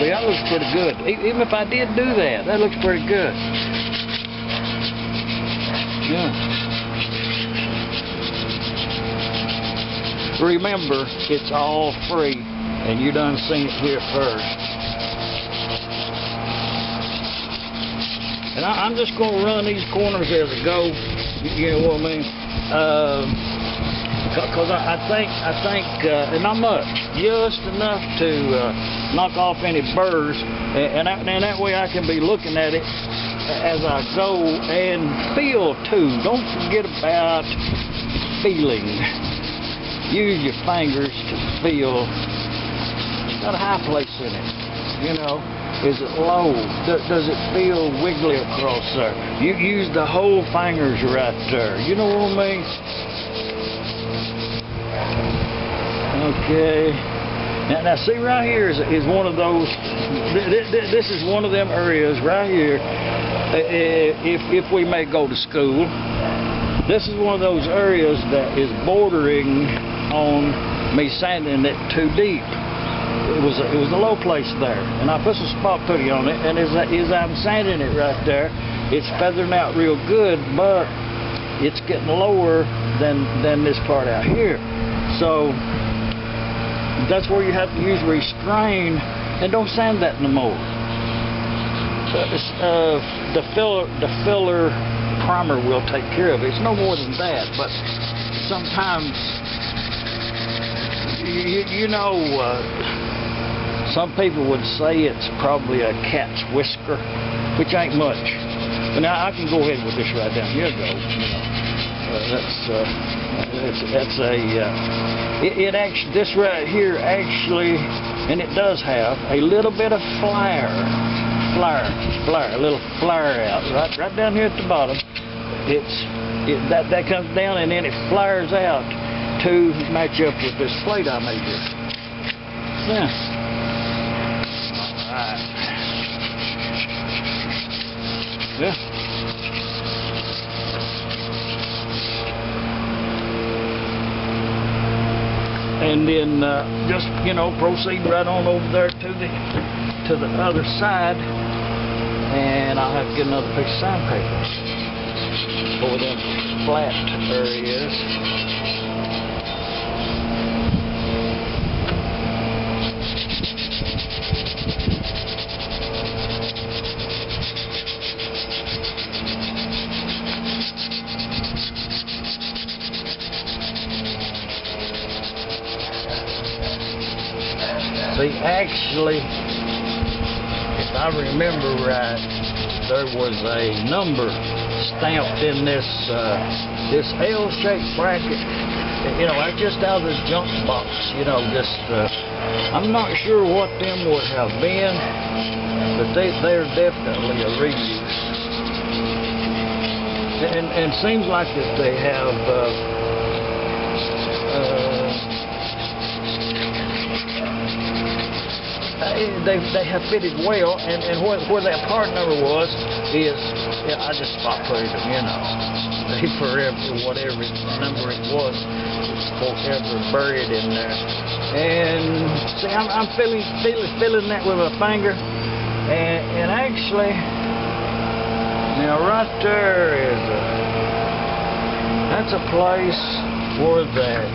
See, that looks pretty good. Even if I did do that, that looks pretty good. Yeah. Remember, it's all free, and you done seen it here first. And I'm just going to run these corners as I go. You know what I mean? Because I think, and not much, just enough to knock off any burrs, and that way I can be looking at it as I go and feel too. Don't forget about feeling. Use your fingers to feel. It's got a high place in it, you know. Is it low? Does it feel wiggly across there? You use the whole fingers right there. You know what I mean? Okay. Now see, right here is one of those. This is one of them areas right here. If we may go to school, this is one of those areas that is bordering on me sanding it too deep. It was a low place there, and I put some spot putty on it, and as I'm sanding it right there, it's feathering out real good, but it's getting lower than this part out here. So that's where you have to use restrain, and don't sand that no more. The filler primer will take care of it. It's no more than that, but sometimes you know. Some people would say it's probably a cat's whisker, which ain't much. But now I can go ahead with this right down here, though. You know, this right here actually, and it does have a little bit of flare, a little flare out right down here at the bottom. That comes down and then it flares out to match up with this plate I made here. Yeah. Yeah. And then just, you know, proceed right on over there to the other side, and I'll have to get another piece of sandpaper for them flat areas. See, actually, if I remember right, there was a number stamped in this L-shaped bracket. You know, just out of the junk box. You know, I'm not sure what them would have been, but they're definitely a reuse. And seems like that they have. They have fitted well, and where that part number was is, yeah, I just spot put them, you know. They forever, whatever number it was, it's forever buried in there. And see, I'm feeling that with my finger, and actually, now right there is that's a place for that.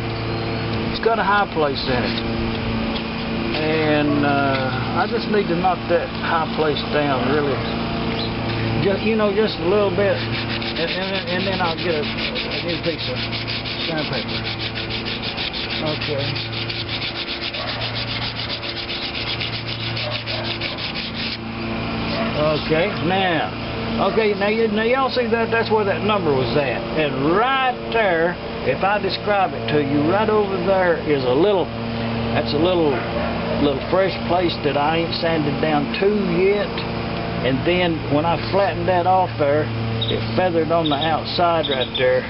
It's got a high place in it. And I just need to knock that high place down, really. Just a little bit, and then I'll get a new piece of sandpaper. Okay. Okay. Now y'all see that? That's where that number was at. And right there, if I describe it to you, right over there is a little. That's a little fresh place that I ain't sanded down to yet, and then when I flattened that off there, it feathered on the outside right there.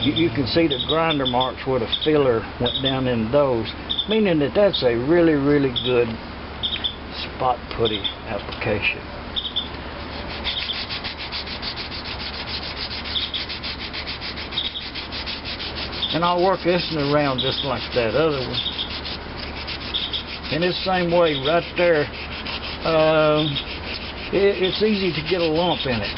You can see the grinder marks where the filler went down in those, meaning that that's a really, really good spot putty application. And I'll work this one around just like that other one. in this same way right there, it's easy to get a lump in it.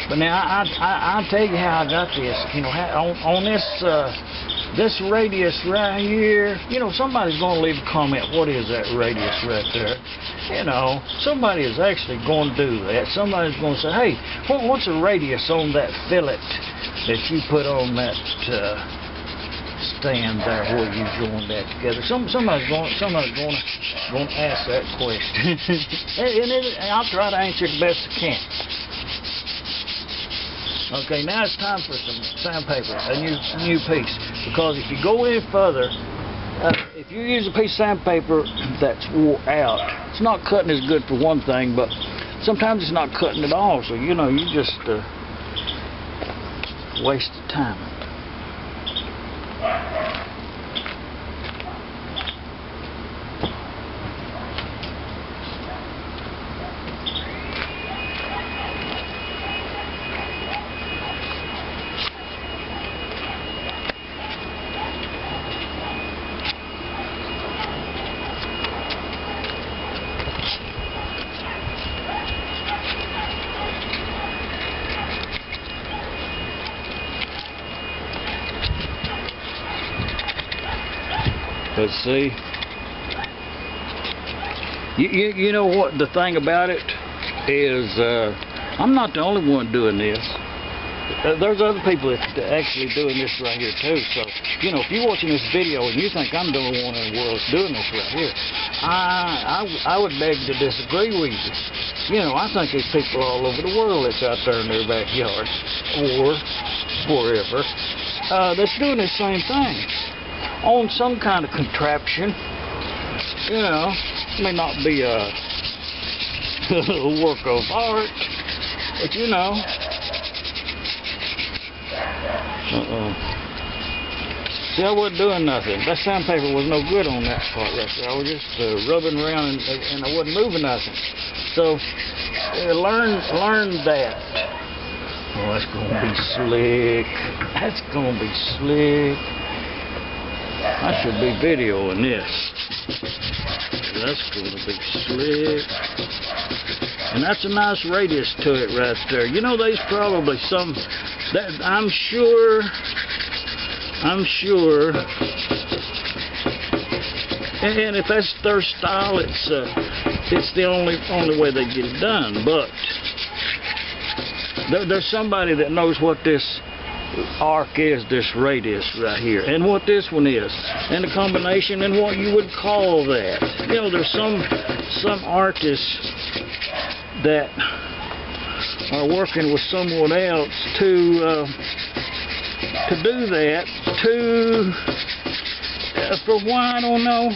But now I'll tell you how I got this. You know, on this radius right here. You know, somebody's going to leave a comment. What is that radius right there? You know, somebody is actually going to do that. Somebody's going to say, hey, what's the radius on that fillet that you put on that stand there where you joined that together? Somebody's going to ask that question, and I'll try to answer it the best I can. Okay, now it's time for some sandpaper, a new piece. Because if you go any further, if you use a piece of sandpaper that's wore out, it's not cutting as good for one thing, but sometimes it's not cutting at all. So you know, you just waste of time. But see, you know what the thing about it is, I'm not the only one doing this. There's other people that actually doing this right here too. So, you know, if you're watching this video and you think I'm the only one in the world that's doing this right here, I would beg to disagree with you. You know, I think there's people all over the world that's out there in their backyards or wherever that's doing the same thing on some kind of contraption. You know, it may not be a work of art, but you know. See, I wasn't doing nothing. That sandpaper was no good on that part right there. I was just rubbing around and I wasn't moving nothing. So, learn that. Oh, that's gonna be slick. That's gonna be slick. I should be videoing this. That's gonna be slick. And that's a nice radius to it right there. You know, there's probably some that I'm sure. And if that's their style, it's the only way they get it done. But there's somebody that knows what this arc is, this radius right here, and what this one is, and the combination, and what you would call that. You know, there's some artists that are working with someone else to do that, for why, I don't know.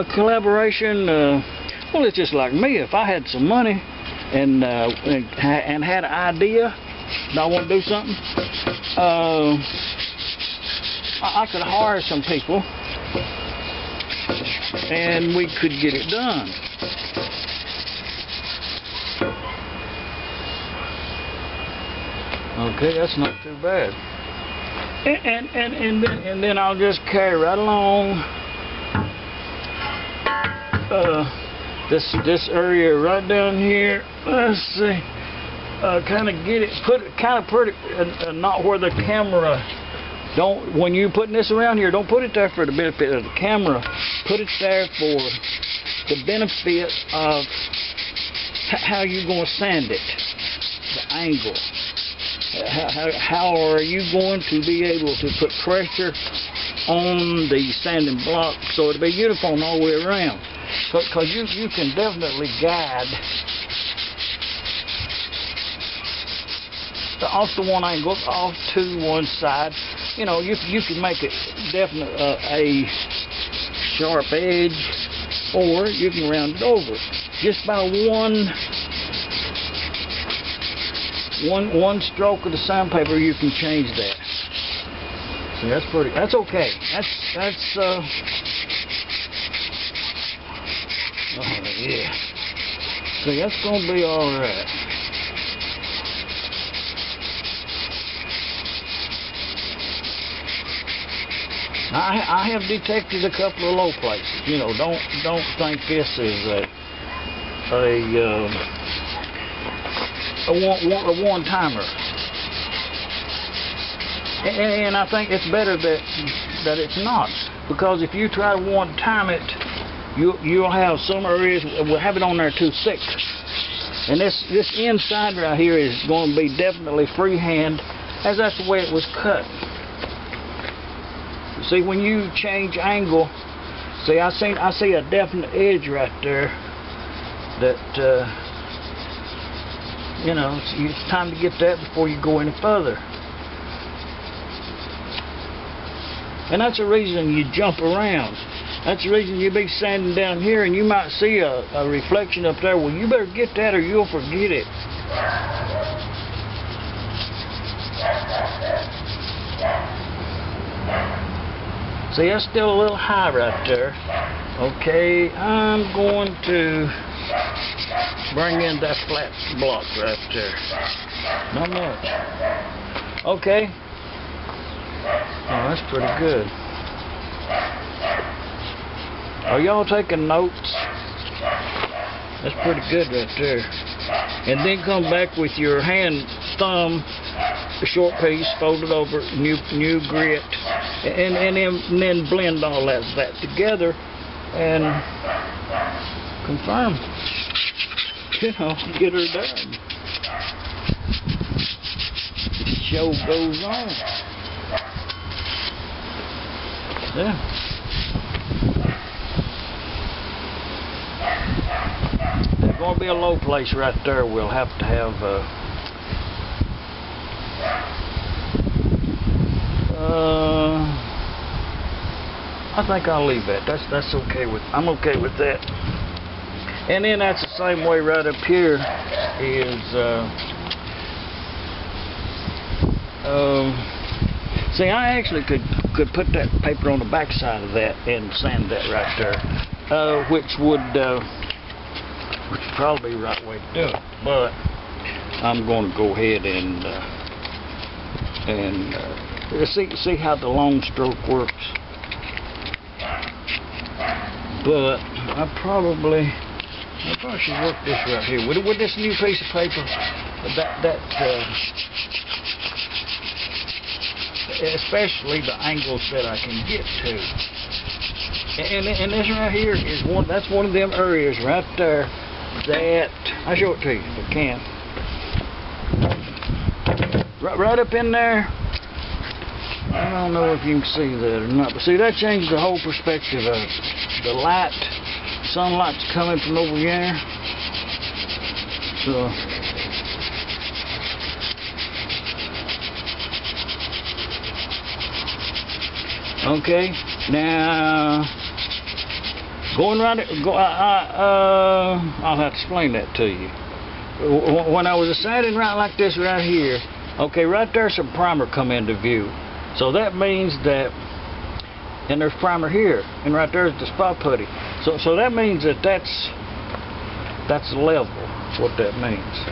A collaboration. Well, it's just like me. If I had some money and had an idea and I want to do something, I could hire some people and we could get it done. Okay, that's not too bad. And then I'll just carry right along this area right down here. Let's see. Kind of get it, put it not where the camera. Don't, when you're putting this around here, don't put it there for the benefit of the camera. Put it there for the benefit of how you're going to sand it, the angle. How are you going to be able to put pressure on the sanding block so it'll be uniform all the way around? Because you can definitely guide off to one angle, off to one side. You know, you can make it definitely a sharp edge, or you can round it over just by one stroke of the sandpaper. You can change that. See, that's okay. That's oh yeah. See, that's gonna be all right. I have detected a couple of low places. You know, don't think this is a one-timer. And I think it's better that it's not, because if you try to one-time it, you'll have some areas will have it on there too thick. And this inside right here is going to be definitely freehand, as that's the way it was cut. See, when you change angle, see, I see a definite edge right there that you know, it's time to get that before you go any further. And that's the reason you jump around. That's the reason you be standing down here and you might see a reflection up there. Well, you better get that or you'll forget it. See, that's still a little high right there. Okay, I'm going to bring in that flat block right there. Not much. Okay. Oh, that's pretty good. Are y'all taking notes? That's pretty good right there. And then come back with your hand, thumb, a short piece, fold it over, new grit, and then blend all that together and confirm. You know, get her done. The show goes on. Yeah. There's going to be a low place right there. We'll have to have I think I'll leave that. That's okay with. I'm okay with that. And then that's the same way right up here is. See, I actually could put that paper on the back side of that and sand that right there, which would probably be the right way to do it. But I'm going to go ahead and see how the long stroke works. But I probably should work this right here with this new piece of paper. Especially the angles that I can get to. And this right here is one. That's one of them areas right there that I'll show it to you if I can. Right up in there. I don't know if you can see that or not, but see, that changed the whole perspective of it. The light, sunlight's coming from over here. So. Okay, now going right. I'll have to explain that to you. When I was sanding right like this right here, okay, right there's some primer come into view. So that means that, and there's primer here, and right there's the spot putty. So that means that that's level. What that means.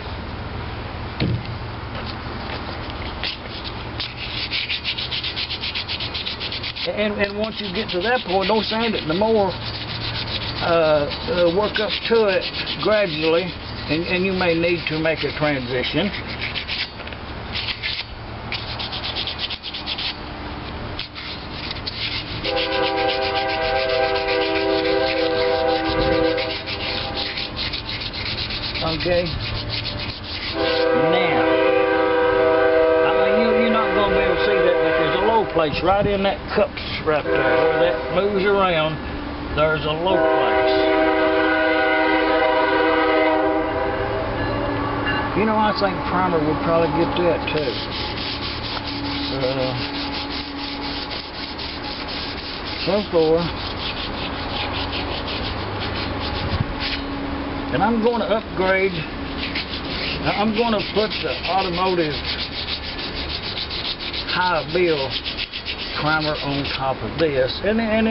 And once you get to that point, don't sand it no more. Work up to it gradually, and you may need to make a transition. Okay. Now, you're not going to be able to see that, but there's a low place right in that cup right there where that moves around. There's a low place. You know, I think primer would probably get that too. So far. And I'm going to upgrade. I'm going to put the automotive high bill primer on top of this, and then